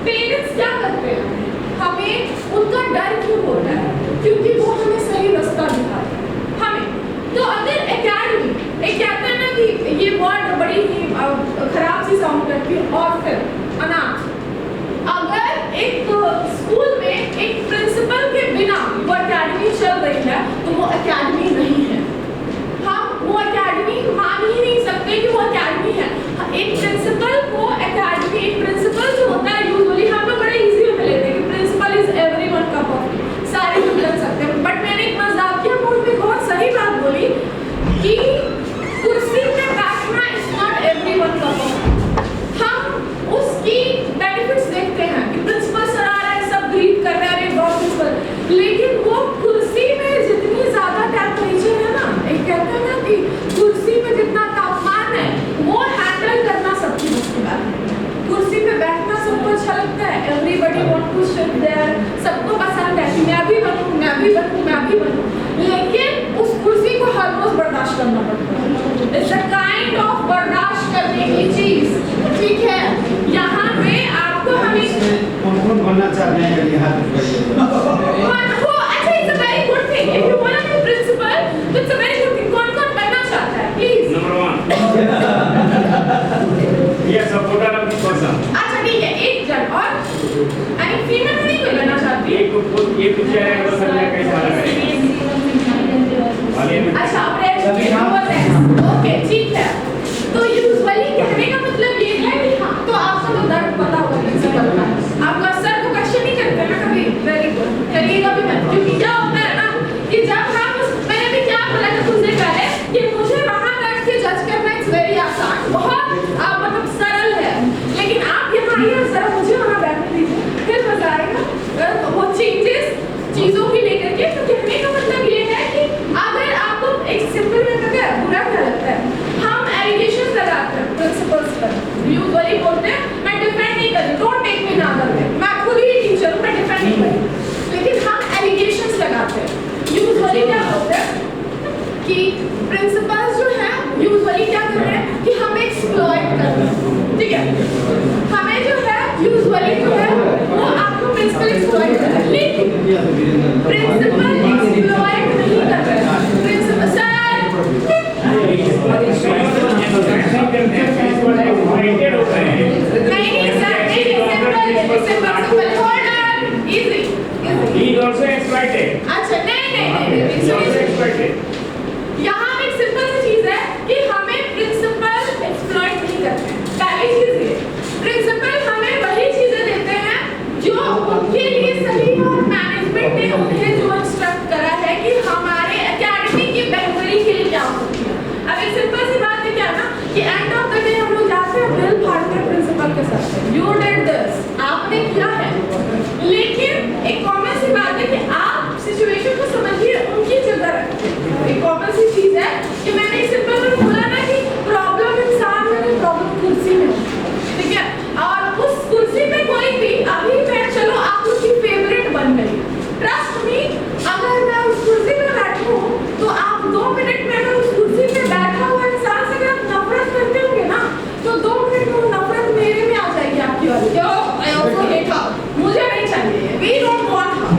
Parents क्या करते हैं, हमें उनका डर क्यों होता है? क्योंकि वो हमें प्रिंसिपल को एकेडमी प्रिंसिपल जो होता है यूजुअली हम लोग बड़े इजी में लेते हैं कि प्रिंसिपल इज एवरीवन का कॉपी, सारे लोग लग सकते हैं। बट मैंने एक मजाकिया मूड में बहुत सही बात बोली कि कुर्सी पे बैठना इज नॉट एवरीवन का कॉपी। हम उसकी बेनिफिट्स देखते हैं कि प्रिंसिपल सर आ रहा है, सब ग्रीट कर रहे हैं, बहुत प्रिंसिपल, लेकिन वो कुर्सी में जितनी ज्यादा टेम्परेचर है ना, एक कहते हैं ना कि कुर्सी में जितना तापमान है वो हैंडल करना सबकी मुश्किल है। कुर्सी पे बैठना सबको अच्छा लगता है, everybody want to sit there, सबको पसंद है कि मैं भी बनूं, मैं भी बनूं, मैं भी बनूं, लेकिन उस कुर्सी को हर रोज बर्दाश्त करना पड़ता है। इट्स अ काइंड ऑफ बर्दाश्त करने की चीज, ठीक है। यहाँ पे आपको हमें कौन बनना चाहते हैं यहाँ पे वो अच्छा, it's a very good thing if you want to be principal, it's a very good thing. कौन कौन बनना चाहता है प्लीज? नंबर 1 ये सपोर्टर ऑफ दिस पर्सन। अच्छा ठीक है, एक जन और आई फीमेल में नहीं कोई बनना चाहती? एक पिक्चर है वो सब कैसे हाल है अच्छा ओके ठीक है। तो यूजुअली कहने का मतलब ये है कि हाँ, तो आपको तो दर्द पता होगा प्रिंसिपल का, आपका सर को क्वेश्चन नहीं करते ना कभी, वेरी गुड, करिएगा भी मत, क्योंकि क्या होता है ना कि जब हम मैंने भी क्या बोला था कुछ देर पहले कि मुझे वहां बैठ के जज करना इट्स वेरी आसान, बहुत मतलब सरल है, लेकिन आप यहाँ आइए जरा मुझे वहां बैठने दीजिए, फिर मजा आएगा। वो चेंजेस चीजों की लेकर के, तो कहने का मतलब ये है कि अगर आपको एक सिंपल में पता है बुरा क्या लगता है, हम एलिगेशंस लगाते हैं प्रिंसिपल्स पर, यूजुअली बोलते हैं मैं डिफेंड नहीं कर रही, डोंट टेक मी ना कर, मैं खुद ही टीचर हूं, मैं डिफेंड नहीं कर रही, लेकिन हम एलिगेशंस लगाते हैं। यूजुअली क्या होता है कि प्रिंसिपल्स जो है यूजुअली क्या कर रहे हैं कि हमें एक्सप्लॉइट कर रहे हैं, ठीक है, हमें जो है यूजुअली जो है वो आपको प्रिंसिपल एक्सप्लॉइट कर रहा है, लेकिन प्रिंसिपल एक्सप्लॉइट नहीं कर रहा है। प्रिंसिपल सर नहीं sir, simple hold on, easy he is also exploited। अच्छा नहीं सुनिए, यहाँ एक सिंपल सी चीज है कि हमें प्रिंसिपल एक्सप्लॉइट नहीं करते हैं। पहली चीज ये, प्रिंसिपल हमें वही चीजें देते हैं जो उनके लिए सही और मैनेजमेंट ने उन्हें जो इंस्ट्रक्ट करा है कि हमारे एकेडमी की बेहतरी के लिए क्या हो सकती है। अब एक सिंपल सी बात है क्या ना कि एंड ऑफ द डे हम लोग जाते हैं बिल फाड़ते हैं प्रिंसिपल के साथ, यू डिड दिस, आपने किया है, लेकिन एक कॉमन सी बात है कि आप सिचुएशन को समझिए, उनकी जगह रखिए। एक कॉमन सी चीज है कि मैंने सिंपल में बोला ना कि प्रॉब्लम इंसान में नहीं, प्रॉब्लम कुर्सी में, ठीक है, और उस कुर्सी पे कोई भी अभी मैं चलो आप उसकी फेवरेट बन गई, ट्रस्ट मी, अगर मैं उस कुर्सी पे बैठूं तो आप 2 मिनट में अगर उस कुर्सी पे बैठा हुआ इंसान से अगर आप नफरत करते होंगे ना, तो 2 मिनट में वो नफरत मेरे में आ जाएगी आपकी वाली, क्यों आई आल्सो हेट हर, मुझे नहीं चाहिए, वी डोंट वांट हर,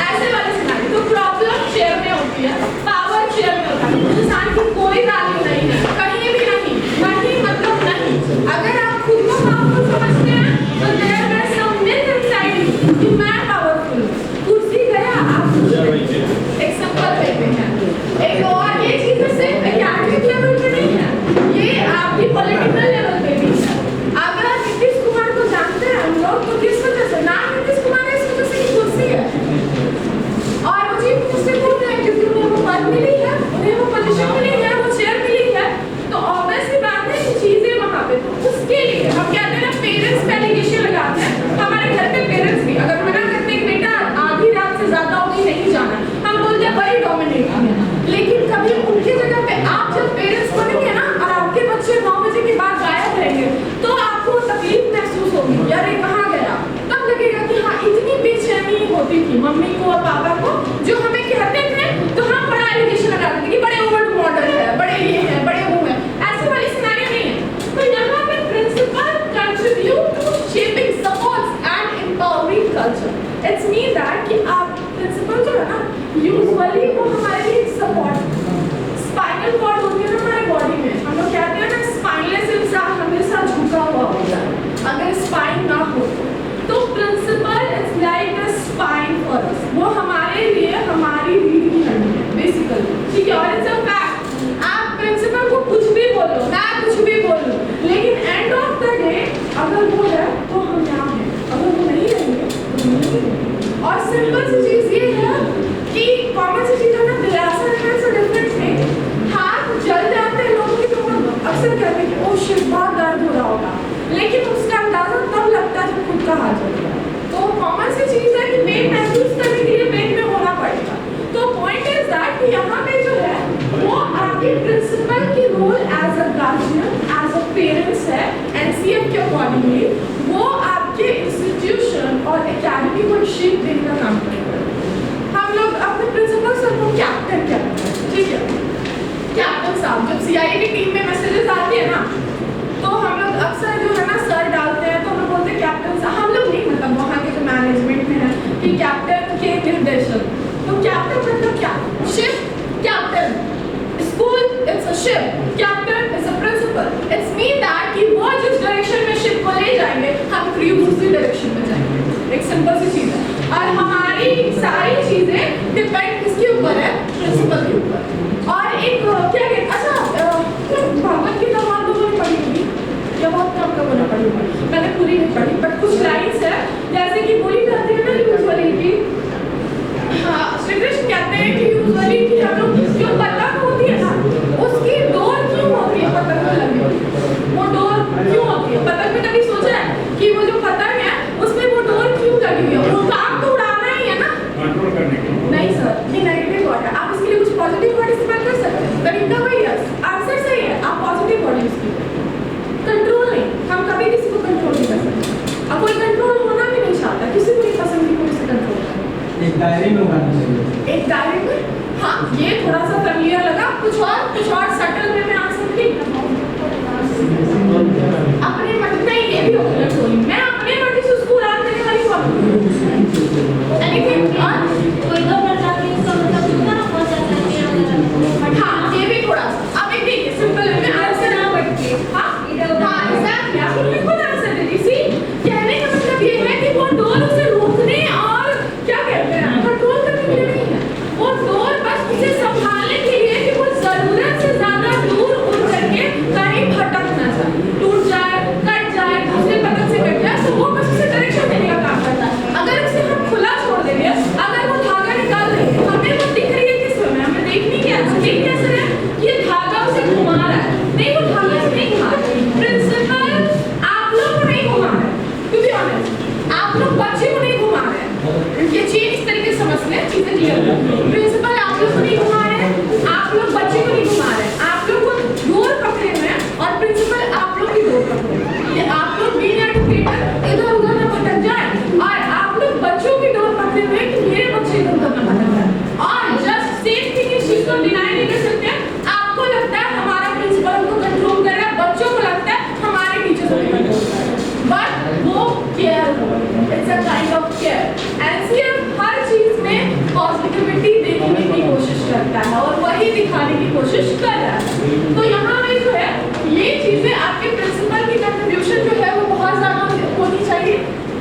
ऐसे वाले सिनेरियो। तो प्रॉब्लम शेयर में होती है, पावर शेयर में होता है, इंसान की कोई वैल्यू नहीं है कहीं भी, नहीं नहीं मतलब नहीं। अगर आप खुद को पावरफुल समझते हैं तो there is some myth inside you कि मैं पावरफुल हूं। कुर्सी गया आप एक सिंपल वे में है। एक और ये चीज सिर्फ एकेडमिक लेवल पे नहीं है, ये आपकी पॉलिटिकल लेवल पे भी है। अगर नीतीश कुमार को जानते हैं हम लोग, तो किस वजह से नाम नीतीश कुमार है, इस वजह से कुर्सी है, और वो चीफ मिनिस्टर बोल रहे हैं क्योंकि उन्हें वो पद मिली है, उन्हें वो पोजीशन मिली है, वो चेयर मिली है, तो ऑब्वियसली बात है कि चीजें वहां पे, तो उसके लिए हम कहते हैं ना पेरेंट्स पे एलिगेशन लगाते हैं। हमारे घर पे पेरेंट्स भी अगर मना करते हैं कि बेटा आधी रात से ज्यादा होगी नहीं जाना, हम बोलते हैं बड़ी डोमिनेटिंग है, लेकिन कभी तो कैप्टन मतलब क्या? Ship captain, school it's a ship, captain is a principal. It's mean that कि वो जिस डायरेक्शन में शिप को ले जाएंगे हम क्रूज उसी डायरेक्शन में जाएंगे। एक सिंपल सी चीज है और हमारी सारी चीजें डिपेंड किसके ऊपर है? प्रिंसिपल के ऊपर। और एक क्या कहते, अच्छा भगवत गीता आप लोगों ने पढ़ी होगी या बहुत कम लोगों ने पढ़ी होगी, मैंने पूरी नहीं पढ़ी बट कुछ लाइन्स है जैसे कि बोली जाती है ना यूजुअली कि हाँ श्री कृष्ण कहते हैं कि यूजुअली कि हम लोग जो पतंग होती है ना उसकी डोर क्यों होती है? पतंग में लगी हुई वो डोर क्यों होती है? पतंग में कभी सोचा है कि वो जो पतंग है उसमें वो डोर क्यों लगी हुई है? वो काम तो उड़ाना ही है ना, कंट्रोल करने के लिए। नहीं सर ये नेगेटिव वर्ड है, आप इसके लिए कुछ पॉजिटिव वर्ड इस्तेमाल कर सकते हैं। तरीका वही है, आंसर सही है, आप पॉजिटिव वर्ड यूज कीजिए। कंट्रोल नहीं, हम कभी किसी को कंट्रोल नहीं कर सकते और कोई कंट्रोल होना भी नहीं चाहता, किसी को नहीं पसंद कि कोई से कंट्रोल करे। एक दायरे में उगाना चाहिए। एक दायरे में, हाँ ये थोड़ा सा फैमिलियर लगा, कुछ और सटल में मैं आंसर ठीक अपने मर्जी नहीं, ये भी होगा कंट्रोलिंग, मैं अपने मर्जी से उसको उड़ा देने वाली कौन हूँ? एनीथिंग कोई तो बता के इसका मतलब होता ना बहुत ज्यादा हाँ ये भी थोड़ा सा। अब एक देखिए सिंपल में आंसर ना बढ़ के हाँ एग्जैक्टली आपको मैं खुद आंसर दे दी। सी कहने का मतलब ये है कि वो डोर उसे रोकने और क्या कहते हैं कंट्रोल करने के लिए नहीं है, वो डोर बस उसे संभालने के लिए कि वो जरूरत से ज्यादा दूर उड़ करके कहीं भटक ना जाए, टूट जाए, कट जाए, दूसरे पतंग से कट जाए, तो वो बस उसे डायरेक्शन देने का काम करता है। अगर उसे हम खुला छोड़ देंगे, अगर वो धागा निकाल देंगे, हमें वो दिख रही है किस में, हमें देख नहीं क्या देख कैसे है ये धागा उसे घुमा रहा है, नहीं वो धागा से नहीं घुमा रहा है। प्रिंसिपल आप लोग को नहीं घुमा रहे हैं, टू बी ऑनेस्ट आप लोग बच्चे को नहीं घुमा रहे हैं, ये चीज इस तरीके से समझ लें, चीजें क्लियर है। प्रिंसिपल आप लोग को नहीं घुमा रहे हैं, आप लोग बच्चे को नहीं घुमा रहे हैं, आप लोग को डोर पकड़े हुए हैं और प्रिंसिपल आप लोग की डोर पकड़े हुए हैं। ये आप लोग बीइंग एजुकेटर इधर उधर ना भटक जाए और आप लोग बच्चों की डोर पकड़े हुए हैं कि मेरे बच्चे इधर उधर ना भटक जाए। और जस्ट सेम थिंग इस चीज को डिनाई नहीं कर सकते। आपको लगता है हमारा प्रिंसिपल हमको कंट्रोल कर रहा है, बच्चों को लगता है हमारे टीचर्स को कंट्रोल कर रहा है, बट वो care it's a kind of care. LCM हर चीज में पॉजिटिविटी देखने की कोशिश करता है और वही दिखाने की कोशिश कर रहा है। तो यहाँ में जो है ये चीजें आपके प्रिंसिपल की कंट्रीब्यूशन जो है वो बहुत ज्यादा होनी चाहिए।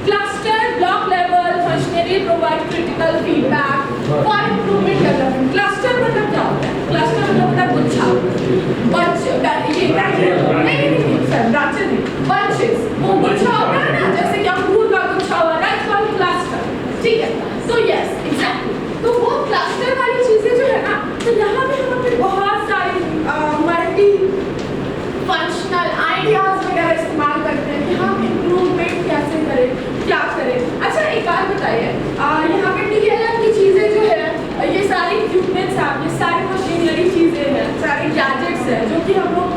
Cluster block level functionally provide critical feedback for improvement development. Cluster मतलब क्या होता है? क्लस्टर मतलब होता है गुच्छा, बंच, ये नहीं सर ब्रांचेस नहीं, बंचेस, वो गुच्छा होता है ना जैसे कि अंगूर का गुच्छा हुआ, दैट्स कॉल्ड क्लस्टर, ठीक है? तो यस एग्जैक्टली, तो वो क्लस्टर वाली चीजें जो है ना, तो यहाँ पे हम अपने बहुत सारे मल्टी फंक्शनल आइडियाज वगैरह इस्तेमाल करते हैं कि हम इम्प्रूवमेंट कैसे करें, क्या करें। अच्छा एक बात बताइए, यहाँ पे डीएलएम की चीज़ें जो है ये सारी इक्विपमेंट्स आप, ये सारी मशीनरी चीज़ें हैं, सारे गैजेट्स हैं जो कि हम लोग